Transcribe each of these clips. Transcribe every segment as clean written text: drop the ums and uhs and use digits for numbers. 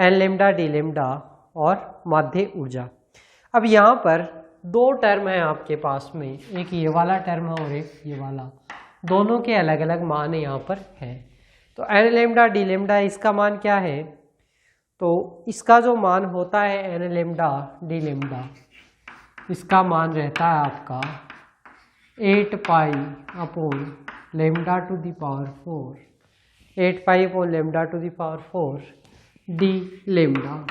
N lambda d lambda और माध्य ऊर्जा। अब यहाँ पर दो टर्म है आपके पास में, एक ये वाला टर्म है और एक ये वाला, दोनों के अलग अलग मान यहाँ पर है। तो एन लेमडा डी लेमडा इसका मान क्या है, तो इसका जो मान होता है एन लेमडा डी लेमडा, इसका मान रहता है आपका 8 pi upon lambda to the power 4, 8 pi upon lambda to the power 4 D lambda.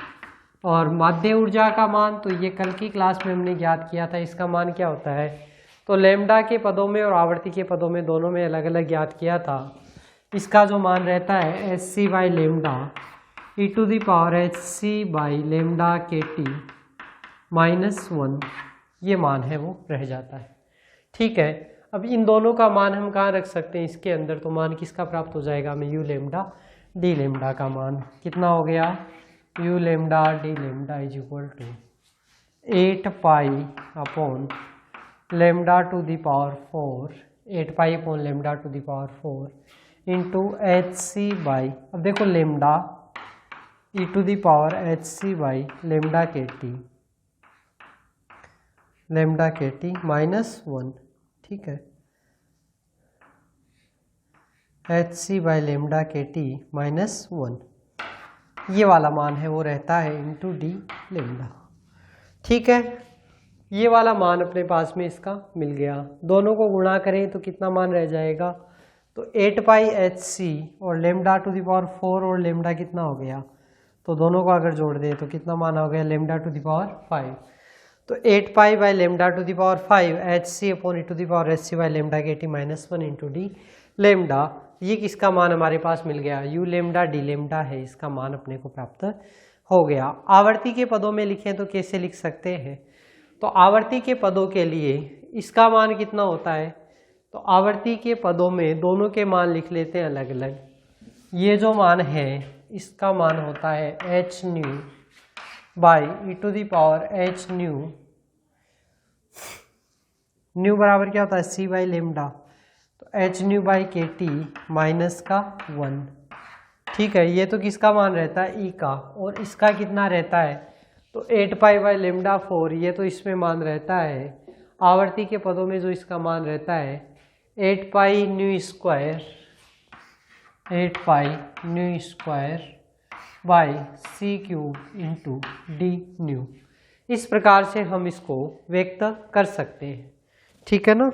और माध्य ऊर्जा का मान तो ये कल की क्लास में हमने ज्ञात किया था, इसका मान क्या होता है, तो लेमडा के पदों में और आवर्ती के पदों में दोनों में अलग अलग ज्ञात किया था। इसका जो मान रहता है H C by lambda e to the power H C by lambda के टी -1, ये मान है वो रह जाता है। ठीक है, अब इन दोनों का मान हम कहाँ रख सकते हैं इसके अंदर, तो मान किसका प्राप्त हो जाएगा हमें, यू लेमडा डी लेमडा का मान कितना हो गया, u lambda d lambda is equal to 8 pi upon lambda to the power 4, 8 pi upon lambda to the power 4 into H C by, अब देखो lambda e to the power H C by lambda के T -1, ठीक है, H C by lambda के T -1, ये वाला मान है वो रहता है इंटू डी लेमडा। ठीक है, ये वाला मान अपने पास में इसका मिल गया, दोनों को गुणा करें तो कितना मान रह जाएगा, तो 8 पाई एच सी और लेमडा टू द पावर 4 और लेमडा कितना हो गया, तो दोनों को अगर जोड़ दें तो कितना मान हो गया, लेमडा टू द पावर 5, तो 8 pi by lambda to the power 5 H C upon E to the power H C by lambda के टी -1 इंटू डी लेमडा। ये किसका मान हमारे पास मिल गया, यू लेमडा डी लेमडा है, इसका मान अपने को प्राप्त हो गया। आवर्ती के पदों में लिखें तो कैसे लिख सकते हैं, तो आवर्ती के पदों के लिए इसका मान कितना होता है, तो आवर्ती के पदों में दोनों के मान लिख लेते हैं अलग अलग। ये जो मान है इसका मान होता है H nu by E to the power H nu, nu बराबर क्या होता है सी बाई लेमडा, तो एच न्यू बाई के टी -1। ठीक है, ये तो किसका मान रहता है ई का, और इसका कितना रहता है, तो 8 पाई बाई लेमडा 4, ये तो इसमें मान रहता है आवर्ती के पदों में जो इसका मान रहता है 8 pi nu square, 8 pi nu square by C cube into D nu. इस प्रकार से हम इसको व्यक्त कर सकते हैं। ठीक है ना,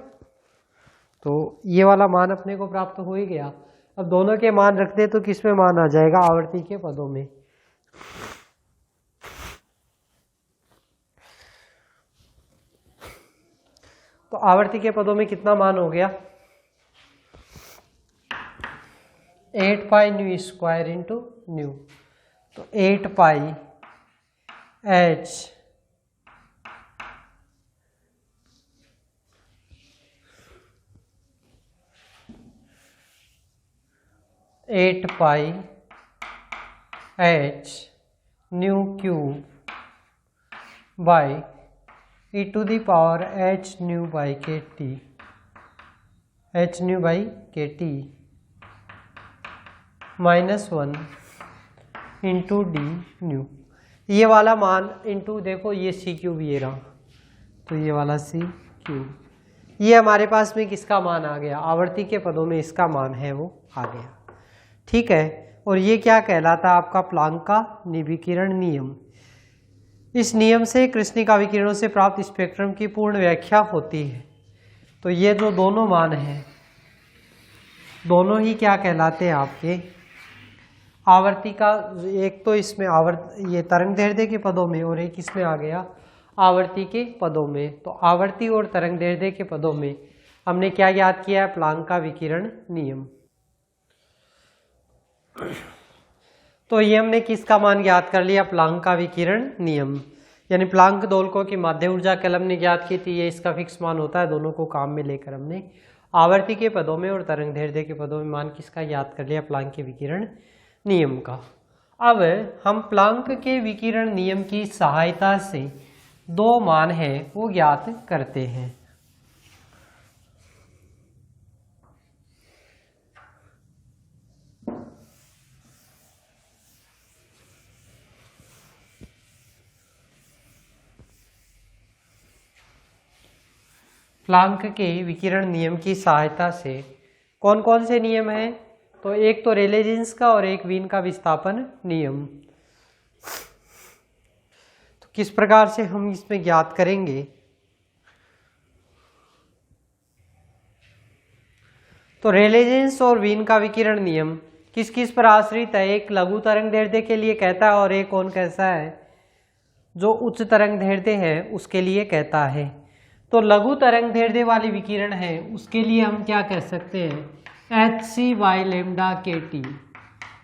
तो ये वाला मान अपने को प्राप्त हो ही गया। अब दोनों के मान रख दे तो किस में मान आ जाएगा, आवर्ती के पदों में। तो आवर्ती के पदों में कितना मान हो गया, 8 pi nu square into nu, तो 8 pi h 8 pi h nu cube by E to the power H nu by के टी, एच न्यू बाई के टी -1 इंटू डी न्यू। ये वाला मान इंटू देखो ये सी क्यूब ये रहा, तो ये वाला सी क्यूब, ये हमारे पास में किसका मान आ गया, आवर्ती के पदों में इसका मान है वो आ गया। ठीक है, और ये क्या कहलाता है आपका प्लांक का निविकिरण नियम। इस नियम से कृष्णिका विकिरणों से प्राप्त स्पेक्ट्रम की पूर्ण व्याख्या होती है। तो ये जो दोनों मान हैं दोनों ही क्या कहलाते हैं आपके आवर्ती का, एक तो इसमें ये तरंग दैर्ध्य के पदों में और एक इसमें आ गया आवर्ती के पदों में। तो आवर्ती और तरंग दैर्ध्य के पदों में हमने क्या याद किया है, प्लांक का विकिरण नियम। तो ये हमने किसका मान ज्ञात कर लिया, प्लांक का विकिरण नियम, यानी प्लांक दोलकों की माध्य ऊर्जा कल हमने ज्ञात की थी, ये इसका फिक्स मान होता है। दोनों को काम में लेकर हमने आवर्ती के पदों में और तरंग दैर्ध्य के पदों में मान किसका याद कर लिया, प्लांक के विकिरण नियम का। अब हम प्लांक के विकिरण नियम की सहायता से दो मान है वो ज्ञात करते हैं। प्लांक के विकिरण नियम की सहायता से कौन कौन से नियम हैं? तो एक तो रेले जीन्स का और एक वीन का विस्थापन नियम। तो किस प्रकार से हम इसमें ज्ञात करेंगे? तो रेले जीन्स और वीन का विकिरण नियम किस किस पर आश्रित है? एक लघु तरंग दैर्ध्य के लिए कहता है और एक कौन कैसा है? जो उच्च तरंग दैर्ध्य है उसके लिए कहता है। तो लघु तरंग दैर्ध्य वाली विकिरण है उसके लिए हम क्या कह सकते हैं? hc/λ/kT।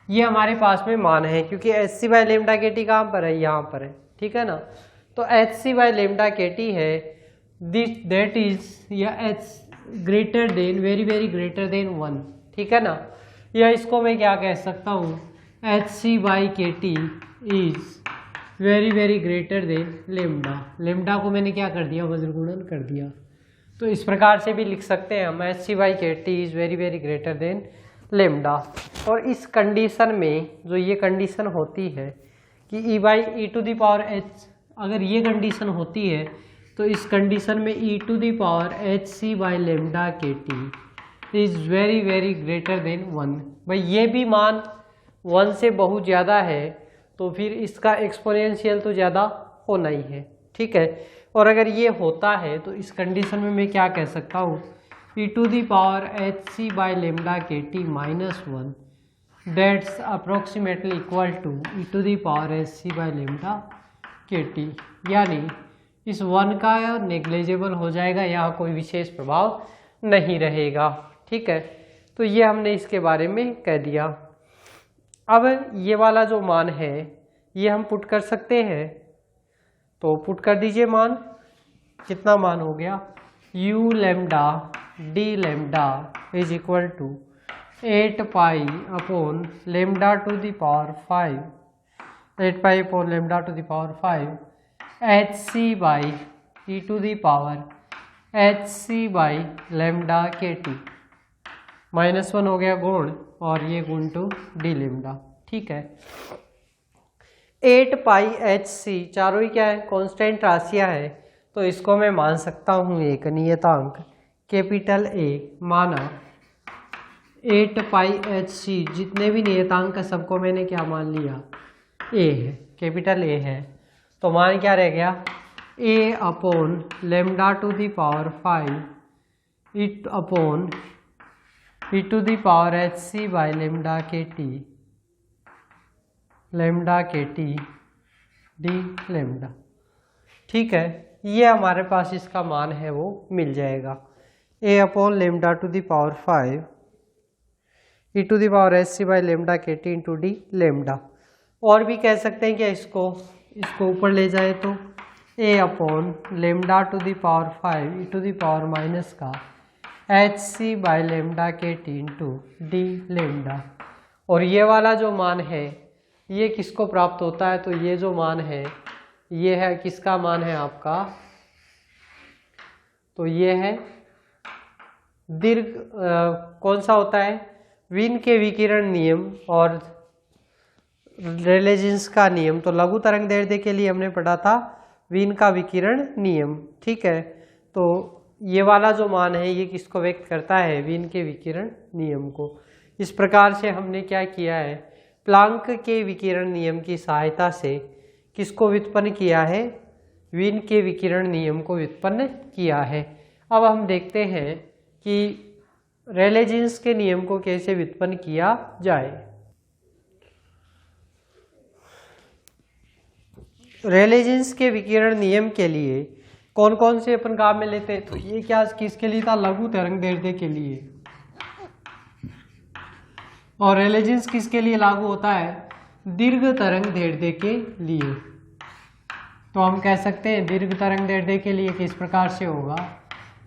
ये हमारे पास में मान है क्योंकि hc/λ/kT कहाँ पर है? यहाँ पर है, ठीक है ना। तो hc/λ/kT है दैट इज या h greater than very very greater than 1, ठीक है ना। या इसको मैं क्या कह सकता हूँ? hc/kT is very very greater than lambda. Lambda को मैंने क्या कर दिया? वज्रगुणन कर दिया। तो इस प्रकार से भी लिख सकते हैं हम hc/kT is very very greater than lambda. और इस कंडीशन में जो ये कंडीशन होती है कि e/e⁻h, अगर ये कंडीशन होती है तो इस कंडीशन में e⁻hc/λ/kT is very very greater than 1। भाई ये भी मान 1 से बहुत ज़्यादा है तो फिर इसका एक्सपोनेंशियल तो ज़्यादा होना ही है, ठीक है। और अगर ये होता है तो इस कंडीशन में मैं क्या कह सकता हूँ? e⁻hc/λ/kT -1 that's approximately equal to e⁻hc/λ/kT, यानी इस 1 का नेग्लिजिबल हो जाएगा, यहाँ कोई विशेष प्रभाव नहीं रहेगा, ठीक है। तो ये हमने इसके बारे में कह दिया। अब ये वाला जो मान है ये हम पुट कर सकते हैं, तो पुट कर दीजिए मान। कितना मान हो गया? u⁻d⁻ is equal to 8π/λ⁵ 8π/λ⁵ hc/e⁻hc/λ/kT -1 हो गया गुण और ये गुण टू d⁻, ठीक है। 8πhc चारों ही क्या है? कांस्टेंट राशियां है, तो इसको मैं मान सकता हूँ एक नियतांक कैपिटल A माना। 8πhc जितने भी नियतांक है सबको मैंने क्या मान लिया? A है, कैपिटल A है। तो मान क्या रह गया? a/λ⁵ e⁻hc/λ⁵ d⁻, ठीक है। ये हमारे पास इसका मान है वो मिल जाएगा। a/λ⁵ e⁻hc/λ⁵ into d⁻। और भी कह सकते हैं क्या इसको ऊपर ले जाए तो a/λ⁵ e⁻hc/λ⁵ इंटू d⁻। और ये वाला जो मान है ये किसको प्राप्त होता है? तो ये जो मान है ये है किसका मान है आपका? तो ये है दीर्घ कौन सा होता है? वीन के विकिरण नियम और रेले जीन्स का नियम। तो लघु तरंग दैर्ध्य के लिए हमने पढ़ा था वीन का विकिरण नियम, ठीक है। तो ये वाला जो मान है ये किसको व्यक्त करता है? वीन के विकिरण नियम को। इस प्रकार से हमने क्या किया है? प्लांक के विकिरण नियम की सहायता से किसको व्युत्पन्न किया है? वीन के विकिरण नियम को व्युत्पन्न किया है। अब हम देखते हैं कि रेले जीन्स के नियम को कैसे व्युत्पन्न किया जाए। रेले जीन्स के विकिरण नियम के लिए कौन कौन से अपन काम में लेते हैं? तो ये क्या किसके लिए था? लघु तरंग दैर्ध्य के लिए। और रेले जीन्स किसके लिए लागू होता है? दीर्घ तरंग दैर्ध्य के लिए। तो हम कह सकते हैं दीर्घ तरंग दैर्ध्य के लिए किस प्रकार से होगा?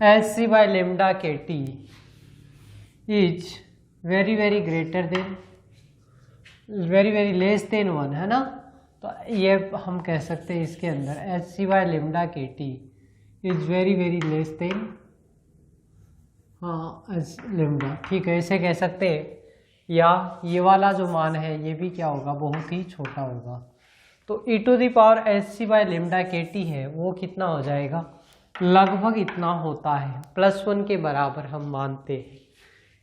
hc/λ⁵ is very very greater than very very less then 1, है ना। तो ये हम कह सकते हैं इसके अंदर hc/λ⁵ is very very less than λ, ठीक है, ऐसे कह सकते हैं। या ये वाला जो मान है ये भी क्या होगा? बहुत ही छोटा होगा। तो e⁻hc/λ⁵ है वो कितना हो जाएगा? लगभग इतना होता है, +1 के बराबर हम मानते हैं।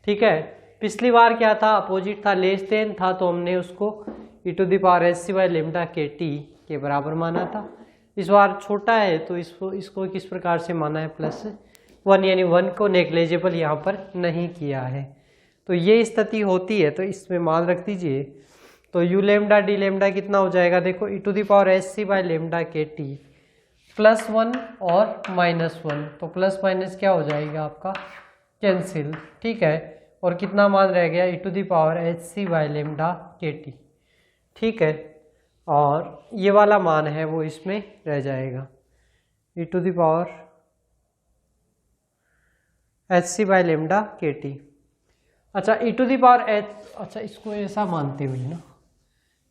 ठीक है, पिछली बार क्या था, अपोजिट था, लेस देन था, तो हमने उसको e⁻SC/λ/kT के बराबर माना था। इस बार छोटा है तो इसको किस प्रकार से माना है, +1, यानी 1 को नेग्लेजिबल यहाँ पर नहीं किया है। तो ये स्थिति होती है, तो इसमें मान रख दीजिए। तो u⁻d कितना हो जाएगा, देखो e⁻SC/λ/kT +1 और -1, तो प्लस माइनस क्या हो जाएगा आपका, कैंसिल। ठीक है, और कितना मान रह गया, e⁻SC/λ/kT। ठीक है, और ये वाला मान है वो इसमें रह जाएगा, e⁻SC/λ/kT। अच्छा अच्छा इसको ऐसा मानते हुए ना,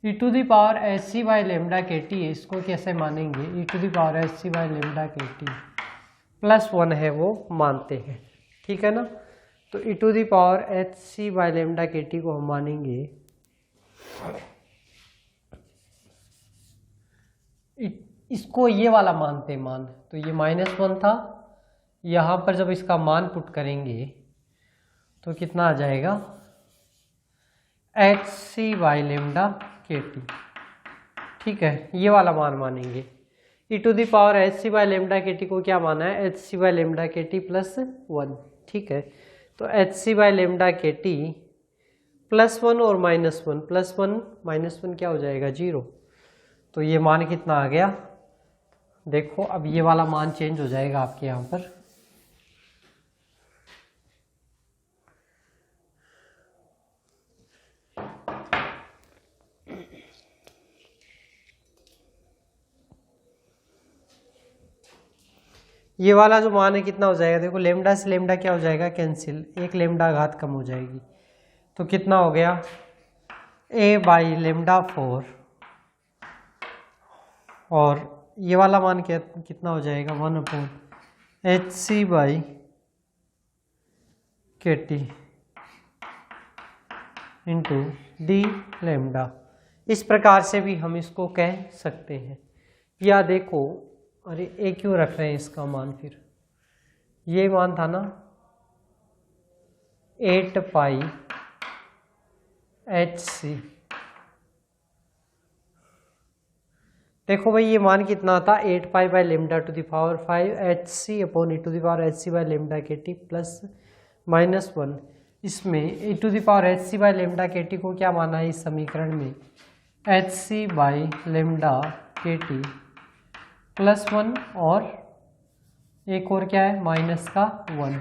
e⁻SC/λ/kT इसको कैसे मानेंगे, e⁻SC/λ/kT +1 है वो मानते हैं। ठीक है ना, तो e⁻SC/λ/kT को हम मानेंगे इसको ये वाला मानते मान, तो ये -1 था, यहाँ पर जब इसका मान पुट करेंगे तो कितना आ जाएगा, hc/λ/kT। ठीक है, ये वाला मान मानेंगे। e⁻SC/λ/kT को क्या माना है, hc/λ/kT +1। ठीक है, तो hc/λ/kT +1 और -1, +1 क्या हो जाएगा, 0। तो ये मान कितना आ गया, देखो अब ये वाला मान चेंज हो जाएगा आपके यहाँ पर, ये वाला जो मान है कितना हो जाएगा, देखो लेमडा से लेमडा क्या हो जाएगा, कैंसिल, एक लेमडा घात कम हो जाएगी, तो कितना हो गया, a/λ4, और ये वाला मान कितना हो जाएगा, 1/hc/kT इंटू d⁻। इस प्रकार से भी हम इसको कह सकते हैं। या देखो, अरे ए क्यों रख रहे हैं इसका मान, फिर ये मान था ना 8πhc। देखो भाई ये मान कितना था, 8π/λ⁵ hc/e⁻SC/λ/kT +-1। इसमें e⁻SC/λ/kT को क्या माना है इस समीकरण में, hc/λ/kT +1 और एक और क्या है, -1।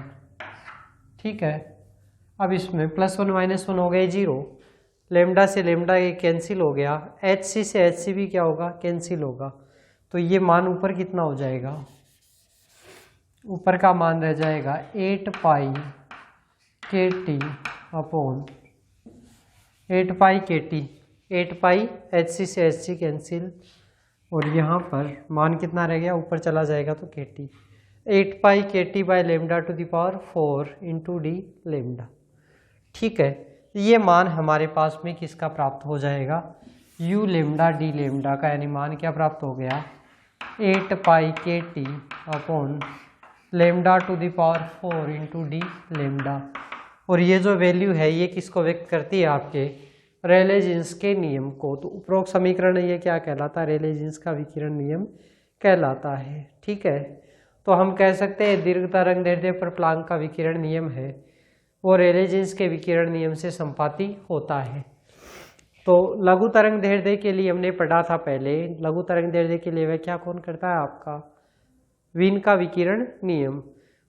ठीक है, अब इसमें +1 -1 हो गए 0, लेमडा से लेमडा ये कैंसिल हो गया, hc से hc भी क्या होगा, कैंसिल होगा। तो ये मान ऊपर कितना हो जाएगा, ऊपर का मान रह जाएगा 8π/kT अपॉन 8π/kT, 8π hc से hc कैंसिल, और यहाँ पर मान कितना रह गया, ऊपर चला जाएगा तो kT, 8π/kT/λ⁴ इंटू d⁻। ठीक है, ये मान हमारे पास में किसका प्राप्त हो जाएगा, u⁻d⁻ का, यानी मान क्या प्राप्त हो गया, 8π/kT अपॉन λ⁴ इंटू d⁻। और ये जो वैल्यू है ये किसको व्यक्त करती है, आपके रेले जीन्स के नियम को। तो उपरोक्त समीकरण ये क्या कहलाता है, रेले जीन्स का विकिरण नियम कहलाता है। ठीक है, तो हम कह सकते हैं दीर्घ तरंग दैर्ध्य पर प्लांक का विकिरण नियम है वो रेले जीन्स के विकिरण नियम से संपाती होता है। तो लघु तरंग दैर्ध्य के लिए हमने पढ़ा था पहले, लघु तरंग दैर्ध्य के लिए व्याख्या कौन करता है, आपका वीन का विकिरण नियम।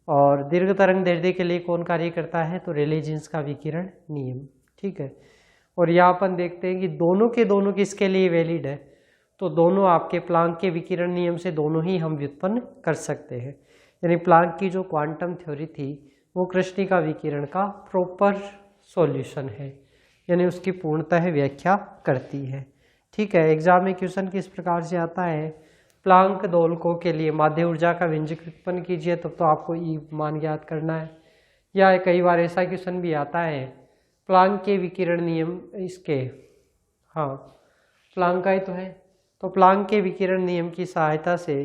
और दीर्घ तरंग दैर्ध्य के लिए कौन कार्य करता है, तो रेले जीन्स का विकिरण नियम। ठीक है, और यहाँ अपन देखते हैं कि दोनों के दोनों किसके लिए वैलिड है, तो दोनों आपके प्लांक के विकिरण नियम से दोनों ही हम व्युत्पन्न कर सकते हैं। यानी प्लांक की जो क्वांटम थ्योरी थी वो कृष्णिका विकिरण का प्रॉपर सॉल्यूशन है, यानी उसकी पूर्णतः व्याख्या करती है। ठीक है, एग्जाम में क्वेश्चन किस प्रकार से आता है, प्लांक दोलकों के लिए माध्य ऊर्जा का व्यंजक उत्पन्न कीजिए, तब तो आपको ई मान ज्ञात करना है। या कई बार ऐसा क्वेश्चन भी आता है, प्लांक के विकिरण नियम इसके, हाँ प्लांक का ही तो है, तो प्लांक के विकिरण नियम की सहायता से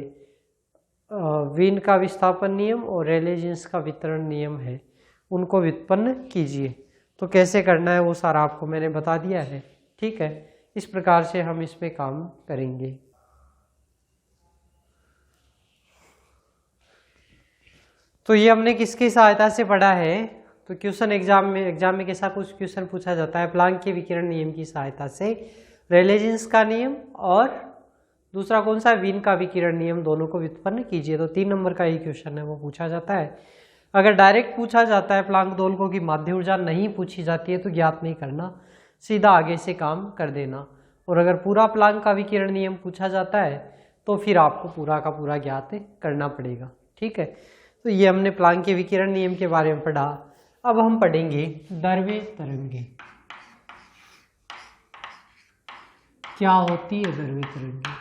वीन का विस्थापन नियम और रेले जीन्स का वितरण नियम है, उनको व्युत्पन्न कीजिए। तो कैसे करना है वो सारा आपको मैंने बता दिया है। ठीक है, इस प्रकार से हम इस पे काम करेंगे। तो ये हमने किसकी सहायता से पढ़ा है? तो क्वेश्चन एग्जाम में कैसा कुछ क्वेश्चन पूछा जाता है, प्लांक के विकिरण नियम की सहायता से रेले जीन्स का नियम और दूसरा कौन सा, वीन का विकिरण नियम, दोनों को व्युत्पन्न कीजिए। तो 3 नंबर का ही क्वेश्चन है वो पूछा जाता है। अगर डायरेक्ट पूछा जाता है प्लांक दोलकों की माध्य ऊर्जा नहीं पूछी जाती है तो ज्ञात नहीं करना, सीधा आगे से काम कर देना। और अगर पूरा प्लांक का विकिरण नियम पूछा जाता है तो फिर आपको पूरा का पूरा ज्ञात करना पड़ेगा। ठीक है, तो ये हमने प्लांक के विकिरण नियम के बारे में पढ़ा। अब हम पढ़ेंगे द्रव्य तरंगे। क्या होती है द्रव्य तरंगे?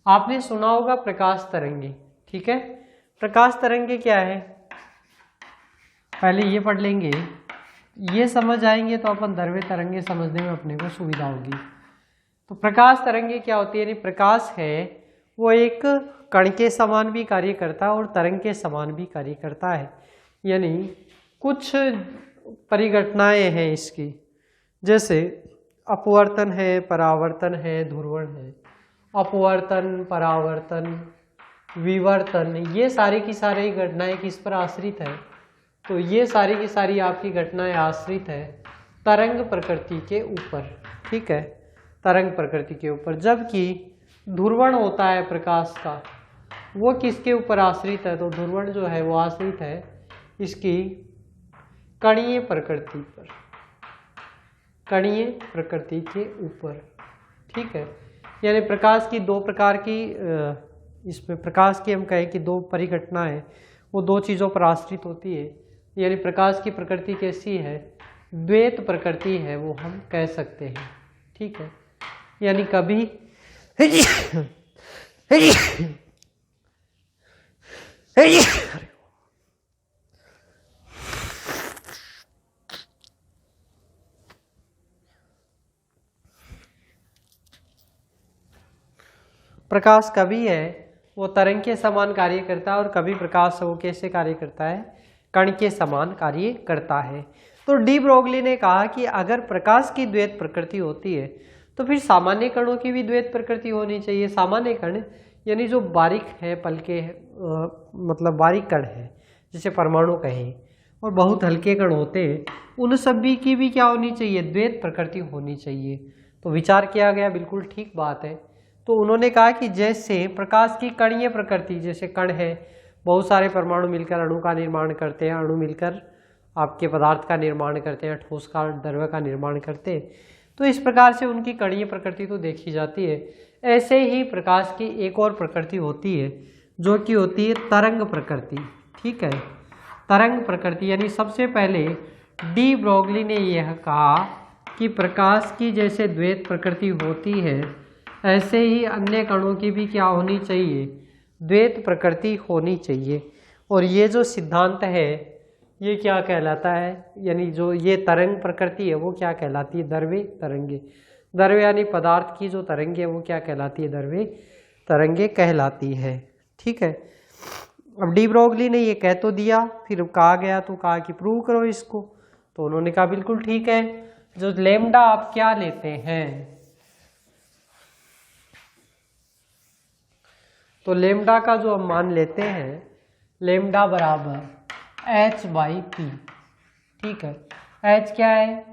आपने सुना होगा प्रकाश तरंगे। ठीक है, प्रकाश तरंगे क्या है पहले ये पढ़ लेंगे, ये समझ आएंगे तो अपन द्रव्य तरंगे समझने में अपने को सुविधा होगी। तो प्रकाश तरंगे क्या होती है? यानी प्रकाश है वो एक कण के समान भी कार्य करता है और तरंग के समान भी कार्य करता है। यानी कुछ परिघटनाएं हैं इसकी, जैसे अपवर्तन है, परावर्तन है, ध्रुवण है। अपवर्तन, परावर्तन, विवर्तन, ये सारी की सारी घटनाएं किस पर आश्रित है? तो ये सारी की सारी आपकी घटनाएं आश्रित है तरंग प्रकृति के ऊपर। ठीक है, तरंग प्रकृति के ऊपर। जबकि ध्रुवण होता है प्रकाश का, वो किसके ऊपर आश्रित है? तो ध्रुवण जो है वो आश्रित है इसकी कणीय प्रकृति पर, कणीय प्रकृति के ऊपर। ठीक है, यानी प्रकाश की दो प्रकार की, इसमें प्रकाश की हम कहें कि दो परिघटना है, वो दो चीज़ों पर आश्रित होती है। यानी प्रकाश की प्रकृति कैसी है? द्वैत प्रकृति है, वो हम कह सकते हैं। ठीक है, यानी कभी प्रकाश कभी है वो तरंग के समान कार्य करता है और कभी प्रकाश वो कैसे कार्य करता है? कण के समान कार्य करता है। तो डी ब्रोगली ने कहा कि अगर प्रकाश की द्वैत प्रकृति होती है तो फिर सामान्य कणों की भी द्वैत प्रकृति होनी चाहिए। सामान्य कण यानी जो बारीक है, पलके मतलब बारीक कण है, जिसे परमाणु कहें, और बहुत हल्के कण होते हैं, उन सभी की भी क्या होनी चाहिए? द्वैत प्रकृति होनी चाहिए। तो विचार किया गया, बिल्कुल ठीक बात है। तो उन्होंने कहा कि जैसे प्रकाश की कणीय प्रकृति, जैसे कण है, बहुत सारे परमाणु मिलकर अणु का निर्माण करते हैं, अणु मिलकर आपके पदार्थ का निर्माण करते हैं, ठोस का, द्रव्य का निर्माण करते हैं, तो इस प्रकार से उनकी कणीय प्रकृति तो देखी जाती है। ऐसे ही प्रकाश की एक और प्रकृति होती है जो कि होती है तरंग प्रकृति। ठीक है, तरंग प्रकृति, यानी सबसे पहले डी ब्रोगली ने यह कहा कि प्रकाश की जैसे द्वैत प्रकृति होती है ऐसे ही अन्य कणों की भी क्या होनी चाहिए? द्वैत प्रकृति होनी चाहिए। और ये जो सिद्धांत है ये क्या कहलाता है? यानी जो ये तरंग प्रकृति है वो क्या कहलाती है? द्रव्य तरंगे। द्रव्य यानी पदार्थ की जो तरंगे है वो क्या कहलाती है? द्रव्य तरंगे कहलाती है। ठीक है, अब डी ब्रोगली ने ये कह तो दिया, फिर कहा गया तो कहा कि प्रूव करो इसको। तो उन्होंने कहा बिल्कुल ठीक है, जो लैम्डा आप क्या लेते हैं? तो लेम्डा का जो हम मान लेते हैं, लेम्डा बराबर h/p। ठीक है, h क्या है?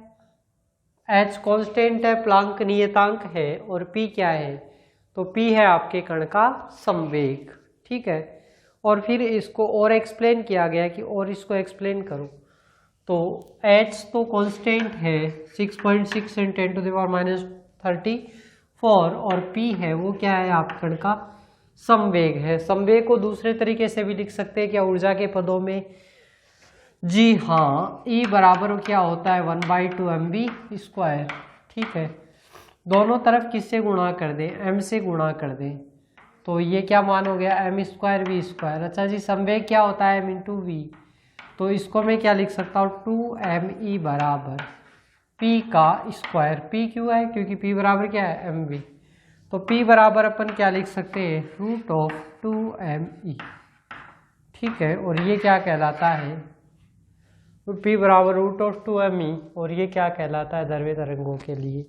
h कांस्टेंट है, प्लांक नियतांक है, और p क्या है? तो p है आपके कण का संवेग। ठीक है, और फिर इसको और एक्सप्लेन किया गया कि और इसको एक्सप्लेन करो। तो h तो कांस्टेंट है 6.6 × 10⁻34, और p है वो क्या है? आप कण का संवेग है। संवेग को दूसरे तरीके से भी लिख सकते हैं क्या ऊर्जा के पदों में? जी हाँ, E बराबर क्या होता है? 1/2 mv²। ठीक है, दोनों तरफ किससे गुणा कर दें? m से गुणा कर दें, तो ये क्या मान हो गया? m²v²। अच्छा जी, संवेग क्या होता है? m × v। तो इसको मैं क्या लिख सकता हूँ? 2me बराबर p का स्क्वायर। p क्यों है? क्योंकि p बराबर क्या है? mv। तो P बराबर अपन क्या लिख सकते हैं, √2me। ठीक है, और ये क्या कहलाता है, तो P बराबर √2me, और ये क्या कहलाता है, द्रव्य तरंगों के लिए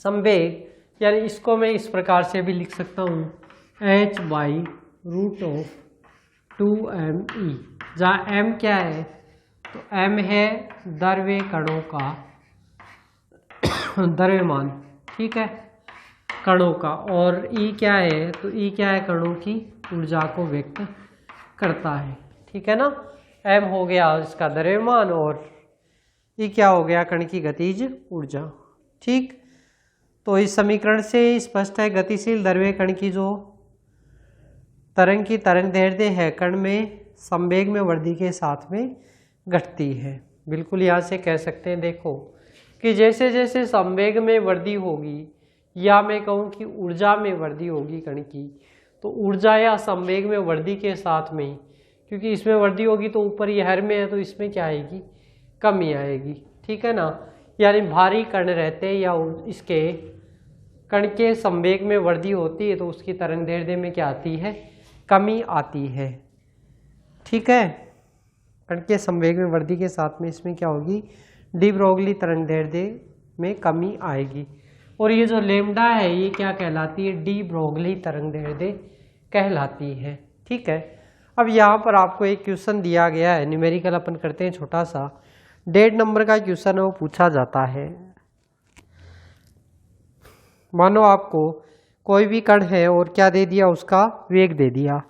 संवेग। यानी इसको मैं इस प्रकार से भी लिख सकता हूँ, h/√2me, जहाँ m क्या है, तो m है द्रव्य कणों का द्रव्यमान, ठीक है, कणों का, और E क्या है, तो E क्या है, कणों की ऊर्जा को व्यक्त करता है। ठीक है ना, m हो गया इसका द्रव्यमान और E क्या हो गया, कण की गतिज ऊर्जा। ठीक, तो इस समीकरण से स्पष्ट है गतिशील द्रव्य कण की जो तरंग की तरंगदैर्ध्य है कण में संवेग में वृद्धि के साथ में घटती है। बिल्कुल यहाँ से कह सकते हैं, देखो कि जैसे जैसे संवेग में वृद्धि होगी, या मैं कहूँ कि ऊर्जा में वृद्धि होगी कण की, तो ऊर्जा या संवेग में वृद्धि के साथ में, क्योंकि इसमें वृद्धि होगी तो ऊपर यहर में है तो इसमें क्या आएगी, कमी आएगी। ठीक है ना, यानी भारी कण रहते या इसके कण के संवेग में वृद्धि होती है तो उसकी तरंगदैर्ध्य में क्या आती है, कमी आती है। ठीक है, कण के संवेग में वृद्धि के साथ में इसमें क्या होगी, डी ब्रोगली तरंगदैर्ध्य में कमी आएगी। और ये जो लेमडा है ये क्या कहलाती है, डी ब्रोगली तरंगदैर्ध्य कहलाती है। ठीक है, अब यहाँ पर आपको एक क्वेश्चन दिया गया है, न्यूमेरिकल अपन करते हैं छोटा सा, 1.5 नंबर का क्वेश्चन है, वो पूछा जाता है। मानो आपको कोई भी कण है और क्या दे दिया, उसका वेग दे दिया।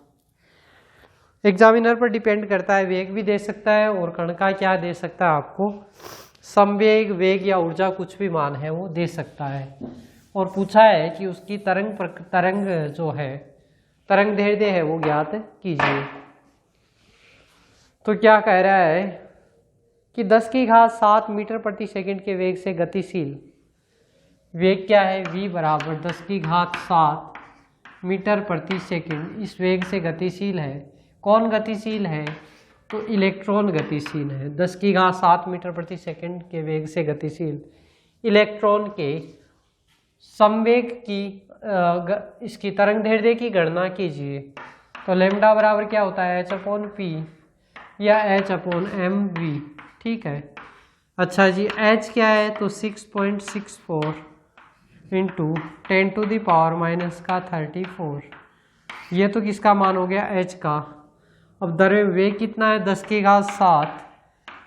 एग्जामिनर पर डिपेंड करता है, वेग भी दे सकता है और कण का क्या दे सकता है, आपको संवेग, वेग या ऊर्जा कुछ भी मान है वो दे सकता है। और पूछा है कि उसकी तरंग जो है, तरंगदैर्ध्य है वो ज्ञात कीजिए। तो क्या कह रहा है कि 10⁻7 मीटर प्रति सेकंड के वेग से गतिशील, वेग क्या है, v बराबर 10⁻7 मीटर प्रति सेकंड, इस वेग से गतिशील है। कौन गतिशील है, तो इलेक्ट्रॉन गतिशील है। 10⁻7 मीटर प्रति सेकंड के वेग से गतिशील इलेक्ट्रॉन के संवेग की इसकी तरंगदैर्ध्य की गणना कीजिए। तो लेमडा बराबर क्या होता है, h/p या h/mv। ठीक है, अच्छा जी, h क्या है, तो 6.64 इंटू 10⁻⁻34। ये तो किसका मान हो गया, h का। अब द्रव्यवेग कितना है, 10⁻7।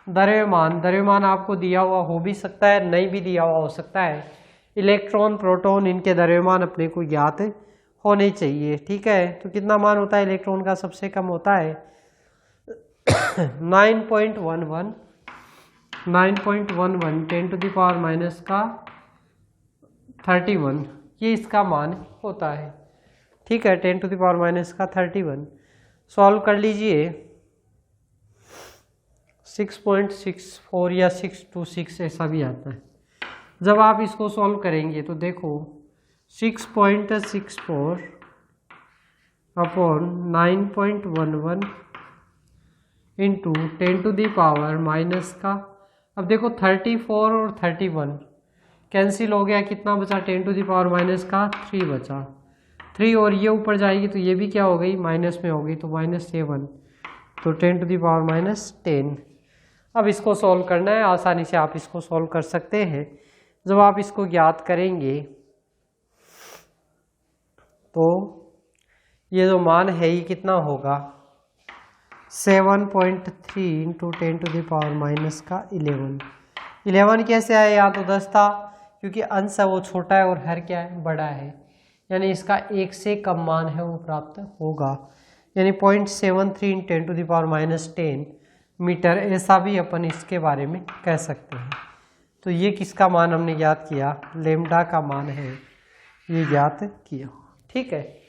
द्रव्यमान आपको दिया हुआ हो भी सकता है, नहीं भी दिया हुआ हो सकता है। इलेक्ट्रॉन, प्रोटॉन, इनके द्रव्यमान अपने को ज्ञात होने चाहिए। ठीक है, तो कितना मान होता है इलेक्ट्रॉन का, सबसे कम होता है 9.11 10⁻⁻31, ये इसका मान होता है। ठीक है, 10⁻⁻31 सॉल्व कर लीजिए। 6.64 या 626 ऐसा भी आता है। जब आप इसको सॉल्व करेंगे तो देखो 6.64 अपॉन 9.11 इंटू 10⁻⁻, अब देखो 34 और 31 कैंसिल हो गया, कितना बचा, 10⁻⁻3 बचा। 3 और ये ऊपर जाएगी तो ये भी क्या हो गई, माइनस में हो गई, तो -7, तो 10⁻10। अब इसको सॉल्व करना है, आसानी से आप इसको सॉल्व कर सकते हैं। जब आप इसको ज्ञात करेंगे तो ये जो मान है ये कितना होगा, 7.3 इंटू 10⁻11। 11 कैसे आया, यहाँ तो 10 था, क्योंकि अंश है वो छोटा है और हर क्या है, बड़ा है, यानी इसका 1 से कम मान है वो प्राप्त होगा, यानी 0.73 × 10⁻10 मीटर, ऐसा भी अपन इसके बारे में कह सकते हैं। तो ये किसका मान हमने ज्ञात किया, लेमडा का मान है, ये ज्ञात किया। ठीक है।